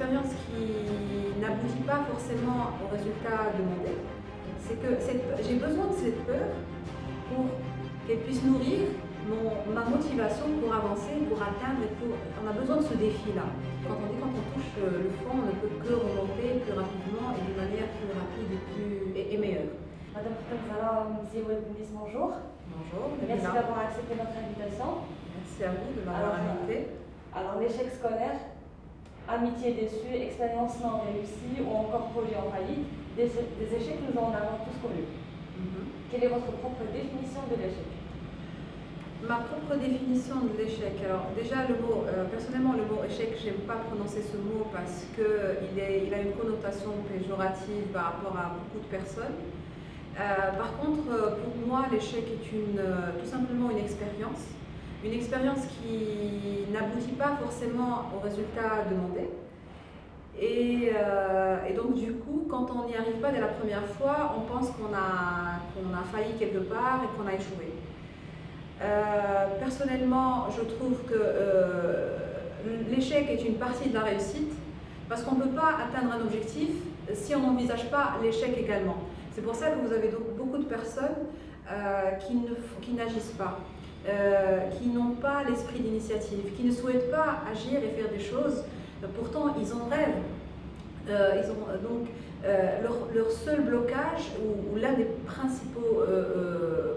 expérience qui n'aboutit pas forcément au résultat demandé, c'est que j'ai besoin de cette peur pour qu'elle puisse nourrir ma motivation pour avancer, pour atteindre, on a besoin de ce défi-là. Quand on touche le fond, on ne peut que remonter plus rapidement et d'une manière plus rapide et meilleure. Madame Zala Mziouebnis, bonjour. Bonjour. Merci d'avoir accepté notre invitation. Merci à vous de m'avoir invité. Alors, l'échec scolaire, amitié déçue, expérience non réussie ou encore projet en faillite, des échecs nous en avons tous connus. Quelle est votre propre définition de l'échec? Ma propre définition de l'échec. Alors déjà le mot, personnellement le mot échec, j'aime pas prononcer ce mot parce qu'il a une connotation péjorative par rapport à beaucoup de personnes. Par contre, pour moi, l'échec est tout simplement une expérience qui n'aboutit pas forcément au résultat demandé. Et donc du coup, quand on n'y arrive pas dès la première fois, on pense qu'on a failli quelque part et qu'on a échoué. Personnellement, je trouve que l'échec est une partie de la réussite parce qu'on ne peut pas atteindre un objectif si on n'envisage pas l'échec également. C'est pour ça que vous avez donc beaucoup de personnes qui n'agissent pas, qui n'ont pas l'esprit d'initiative, qui ne souhaitent pas agir et faire des choses. Pourtant, ils en rêvent. Leur seul blocage, ou l'un des principaux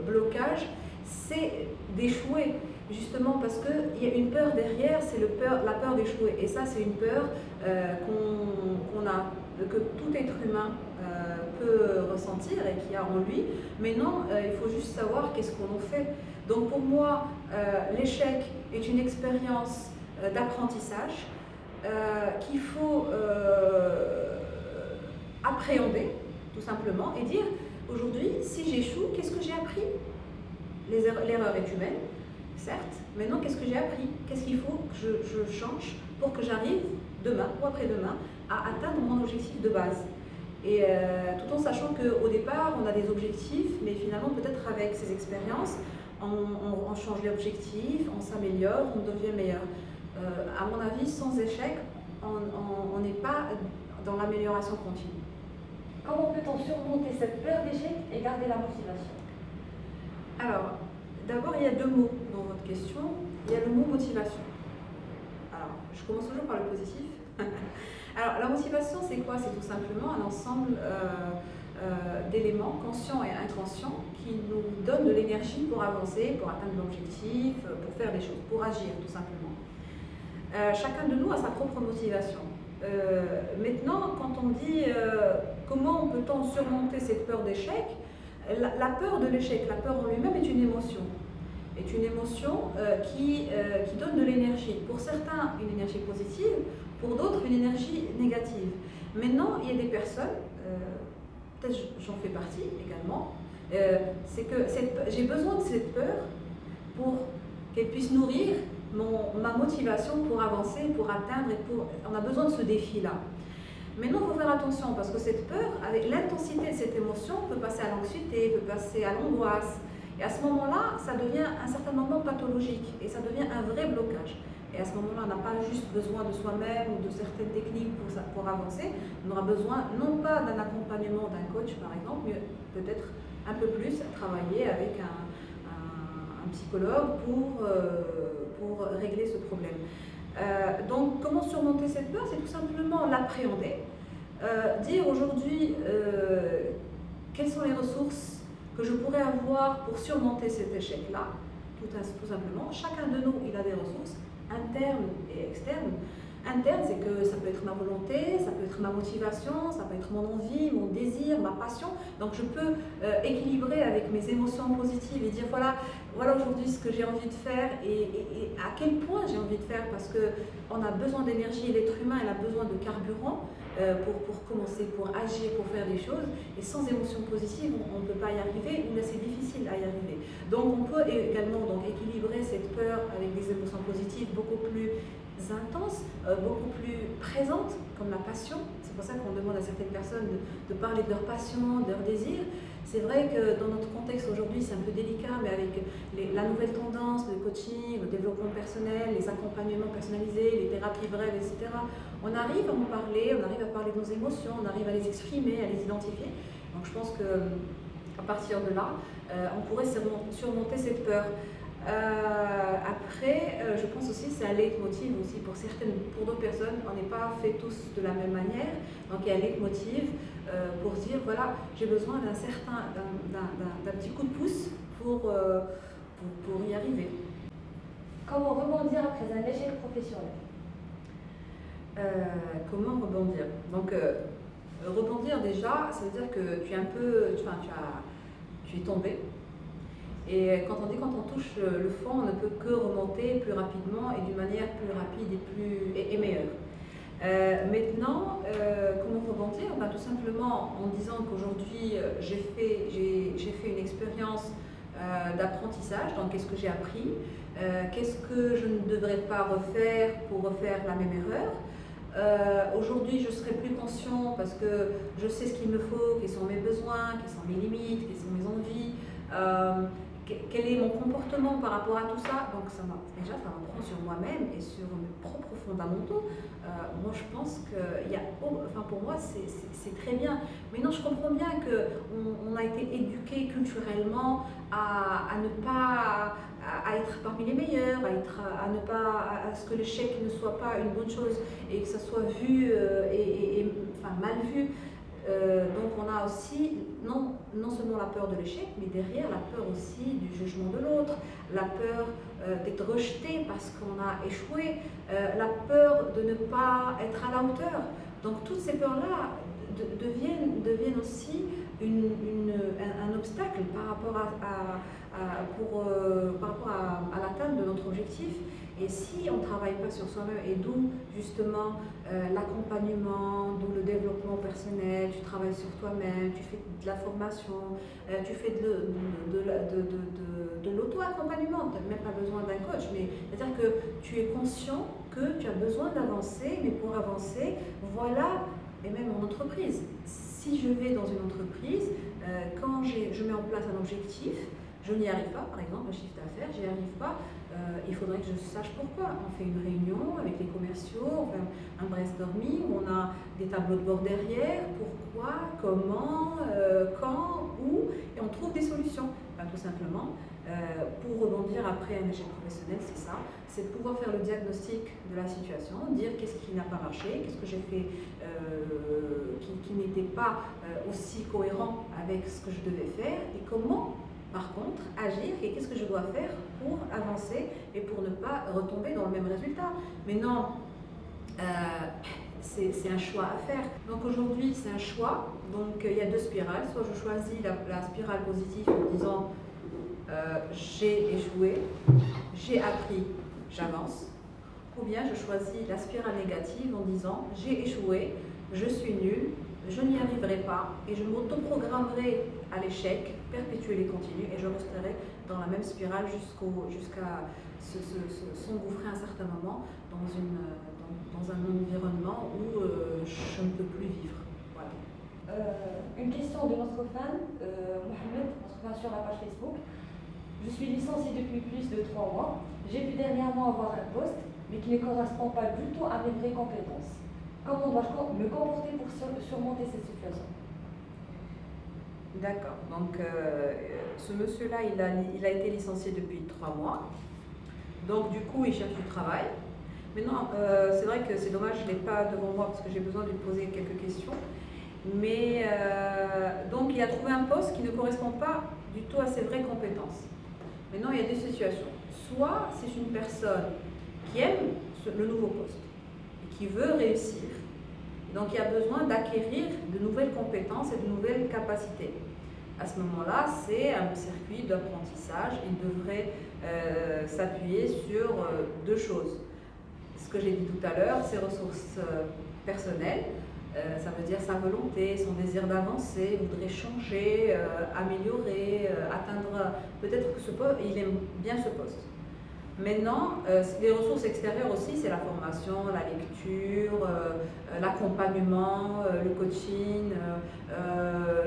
blocages, c'est d'échouer, justement parce qu'il y a une peur derrière, c'est la peur d'échouer. Et ça, c'est une peur que tout être humain peut ressentir et qui a en lui. Mais non, il faut juste savoir qu'est-ce qu'on en fait. Donc pour moi, l'échec est une expérience d'apprentissage qu'il faut appréhender, tout simplement, et dire, aujourd'hui, si j'échoue, qu'est-ce que j'ai appris? L'erreur est humaine, certes, maintenant qu'est-ce que j'ai appris? Qu'est-ce qu'il faut que je change pour que j'arrive demain ou après-demain à atteindre mon objectif de base? Et tout en sachant qu'au départ, on a des objectifs, mais finalement, peut-être avec ces expériences, on change l'objectif, on s'améliore, on devient meilleur. À mon avis, sans échec, on n'est pas dans l'amélioration continue. Comment peut-on surmonter cette peur d'échec et garder la motivation? Alors, d'abord, il y a deux mots dans votre question. Il y a le mot motivation. Alors, je commence toujours par le positif. Alors, la motivation, c'est quoi? C'est tout simplement un ensemble d'éléments conscients et inconscients qui nous donnent de l'énergie pour avancer, pour atteindre l'objectif, pour faire des choses, pour agir, tout simplement. Chacun de nous a sa propre motivation. Maintenant, quand on dit comment peut-on surmonter cette peur d'échec, la peur de l'échec, la peur en lui-même est une émotion. Qui donne de l'énergie. Pour certains, une énergie positive, pour d'autres, une énergie négative. Maintenant, il y a des personnes, peut-être j'en fais partie également, c'est que j'ai besoin de cette peur pour qu'elle puisse nourrir ma motivation pour avancer, pour atteindre, on a besoin de ce défi-là. Maintenant, il faut faire attention parce que cette peur, avec l'intensité de cette émotion, peut passer à l'anxiété, peut passer à l'angoisse. Et à ce moment-là, ça devient à un certain moment pathologique et ça devient un vrai blocage. Et à ce moment-là, on n'a pas juste besoin de soi-même ou de certaines techniques pour avancer. On aura besoin non pas d'un accompagnement d'un coach, par exemple, mais peut-être un peu plus travailler avec un psychologue pour régler ce problème. Donc, comment surmonter cette peur? C'est tout simplement l'appréhender, dire aujourd'hui quelles sont les ressources que je pourrais avoir pour surmonter cet échec-là, tout simplement. Chacun de nous, il a des ressources internes et externes. Interne, c'est que ça peut être ma volonté, ça peut être ma motivation, ça peut être mon envie, mon désir, ma passion. Donc je peux équilibrer avec mes émotions positives et dire voilà aujourd'hui ce que j'ai envie de faire et à quel point j'ai envie de faire, parce qu'on a besoin d'énergie, l'être humain il a besoin de carburant pour commencer, pour agir, pour faire des choses. Et sans émotions positives, on ne peut pas y arriver, ou c'est difficile à y arriver. Donc on peut également équilibrer cette peur avec des émotions positives beaucoup plus intenses, beaucoup plus présentes, comme la passion. C'est pour ça qu'on demande à certaines personnes de parler de leur passion, de leur désir. C'est vrai que dans notre contexte aujourd'hui, c'est un peu délicat, mais avec la nouvelle tendance, le coaching, le développement personnel, les accompagnements personnalisés, les thérapies brèves, etc., on arrive à en parler, on arrive à parler de nos émotions, on arrive à les exprimer, à les identifier. Donc je pense qu'à partir de là, on pourrait surmonter cette peur. Après, je pense aussi que c'est un leitmotiv aussi pour d'autres personnes. On n'est pas fait tous de la même manière, donc il y a un leitmotiv pour se dire voilà, j'ai besoin d'un petit coup de pouce pour y arriver. Comment rebondir après un échec professionnel? Comment rebondir? Donc rebondir déjà, ça veut dire que tu es tu es tombé. Et quand on touche le fond, on ne peut que remonter plus rapidement et d'une manière plus rapide et meilleure. Maintenant, comment rebondir? Tout simplement en disant qu'aujourd'hui j'ai fait une expérience d'apprentissage. Donc qu'est-ce que j'ai appris? Qu'est-ce que je ne devrais pas refaire pour refaire la même erreur? Aujourd'hui, je serai plus conscient parce que je sais ce qu'il me faut, quels sont mes besoins, quelles sont mes limites, quelles sont mes envies. Quel est mon comportement par rapport à tout ça? Donc ça m'apprend sur moi-même et sur mes propres fondamentaux. Moi je pense que pour moi c'est très bien. Maintenant je comprends bien qu'on a été éduqué culturellement à ne pas à être parmi les meilleurs, à ce que l'échec ne soit pas une bonne chose et que ça soit vu mal vu. Donc on a aussi non seulement la peur de l'échec, mais derrière la peur aussi du jugement de l'autre, la peur d'être rejeté parce qu'on a échoué, la peur de ne pas être à la hauteur. Donc toutes ces peurs-là deviennent aussi un obstacle par rapport à l'atteinte de notre objectif. Et si on ne travaille pas sur soi-même, et d'où justement l'accompagnement, d'où le développement personnel, tu travailles sur toi-même, tu fais de la formation, tu fais de l'auto-accompagnement, tu n'as même pas besoin d'un coach, mais c'est-à-dire que tu es conscient que tu as besoin d'avancer, mais pour avancer, voilà, et même en entreprise. Si je vais dans une entreprise, quand je mets en place un objectif, je n'y arrive pas, par exemple, un chiffre d'affaires, j'y arrive pas, il faudrait que je sache pourquoi. On fait une réunion avec les commerciaux, on fait un brainstorming, on a des tableaux de bord derrière, pourquoi, comment, quand, où, et on trouve des solutions. Tout simplement, pour rebondir après un échec professionnel, c'est ça, c'est de pouvoir faire le diagnostic de la situation, dire qu'est-ce qui n'a pas marché, qu'est-ce que j'ai fait qui n'était pas aussi cohérent avec ce que je devais faire, et comment par contre, agir et qu'est-ce que je dois faire pour avancer et pour ne pas retomber dans le même résultat. Mais non, c'est un choix à faire. Donc aujourd'hui, c'est un choix. Donc il y a deux spirales. Soit je choisis la spirale positive en disant j'ai échoué, j'ai appris, j'avance. Ou bien je choisis la spirale négative en disant j'ai échoué, je suis nul, je n'y arriverai pas et je m'autoprogrammerai à l'échec, perpétuel et continu, et je resterai dans la même spirale jusqu'à s'engouffrer à un certain moment dans un environnement où je ne peux plus vivre. Voilà. Une question de notre fan, Mohamed, notre fan sur la page Facebook. Je suis licenciée depuis plus de 3 mois. J'ai pu dernièrement avoir un poste, mais qui ne correspond pas du tout à mes vraies compétences. Comment dois-je me comporter pour surmonter cette situation? D'accord. Donc, ce monsieur-là, il a été licencié depuis 3 mois. Donc, du coup, il cherche du travail. Maintenant, c'est vrai que c'est dommage, je ne l'ai pas devant moi parce que j'ai besoin de lui poser quelques questions. Mais, donc, il a trouvé un poste qui ne correspond pas du tout à ses vraies compétences. Maintenant, il y a des situations. Soit c'est une personne qui aime le nouveau poste et qui veut réussir. Donc, il y a besoin d'acquérir de nouvelles compétences et de nouvelles capacités. À ce moment-là, c'est un circuit d'apprentissage. Il devrait s'appuyer sur deux choses. Ce que j'ai dit tout à l'heure, ses ressources personnelles, ça veut dire sa volonté, son désir d'avancer, il voudrait changer, améliorer, atteindre. Peut-être que il aime bien ce poste. Maintenant, les ressources extérieures aussi, c'est la formation, la lecture, l'accompagnement, le coaching,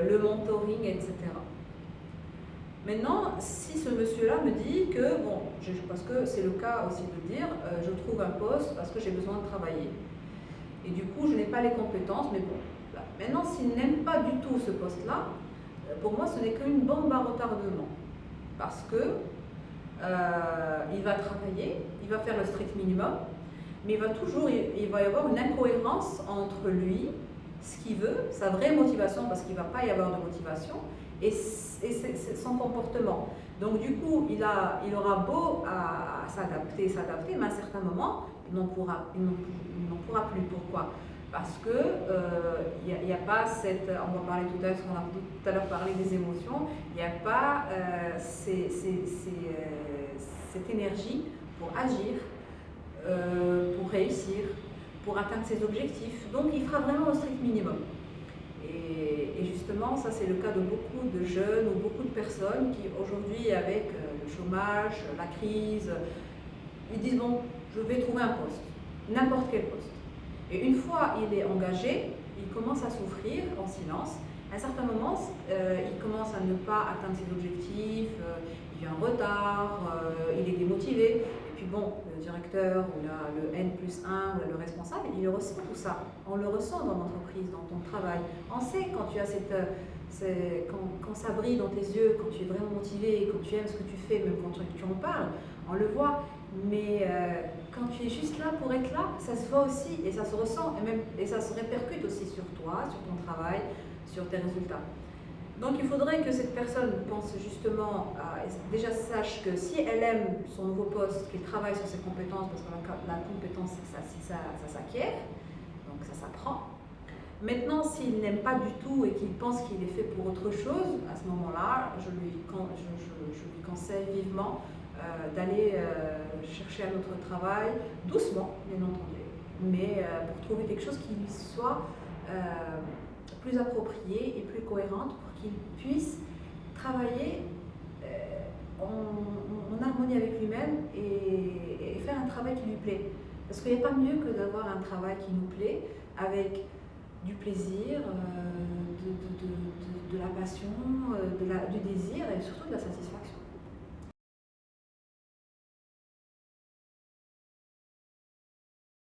le mentoring, etc. Maintenant, si ce monsieur-là me dit que, bon, parce que c'est le cas aussi de dire, je trouve un poste parce que j'ai besoin de travailler. Et du coup, je n'ai pas les compétences, mais bon. Là. Maintenant, s'il n'aime pas du tout ce poste-là, pour moi, ce n'est qu'une bombe à retardement. Parce que il va travailler, il va faire le strict minimum, mais il va y avoir une incohérence entre lui, ce qu'il veut, sa vraie motivation, parce qu'il ne va pas y avoir de motivation, et son comportement. Donc du coup, il aura beau à s'adapter, mais à un certain moment, il n'en pourra plus. Pourquoi? Parce que il n'y a pas cette, on va parler tout à l'heure parlé des émotions, il n'y a pas cette énergie pour agir, pour réussir, pour atteindre ses objectifs. Donc il fera vraiment le strict minimum. Et justement, ça c'est le cas de beaucoup de jeunes ou beaucoup de personnes qui aujourd'hui, avec le chômage, la crise, ils disent bon, je vais trouver un poste, n'importe quel poste. Et une fois il est engagé, il commence à souffrir en silence. À un certain moment, il commence à ne pas atteindre ses objectifs, il vient en retard, il est démotivé. Et puis bon, le directeur ou le N+1 ou le responsable, il ressent tout ça. On le ressent dans l'entreprise, dans ton travail. On sait quand tu as quand ça brille dans tes yeux, quand tu es vraiment motivé, quand tu aimes ce que tu fais, même quand tu en parles, on le voit. Mais quand tu es juste là pour être là, ça se voit aussi et ça se ressent et ça se répercute aussi sur toi, sur ton travail, sur tes résultats. Donc il faudrait que cette personne pense justement, déjà sache que si elle aime son nouveau poste, qu'elle travaille sur ses compétences, parce que la compétence ça s'acquiert, donc ça s'apprend. Maintenant, s'il n'aime pas du tout et qu'il pense qu'il est fait pour autre chose, à ce moment-là, je lui conseille vivement d'aller chercher un autre travail, doucement, bien entendu, mais pour trouver quelque chose qui lui soit plus approprié et plus cohérente pour qu'il puisse travailler en harmonie avec lui-même et faire un travail qui lui plaît. Parce qu'il n'y a pas mieux que d'avoir un travail qui nous plaît avec du plaisir, de la passion, du désir et surtout de la satisfaction.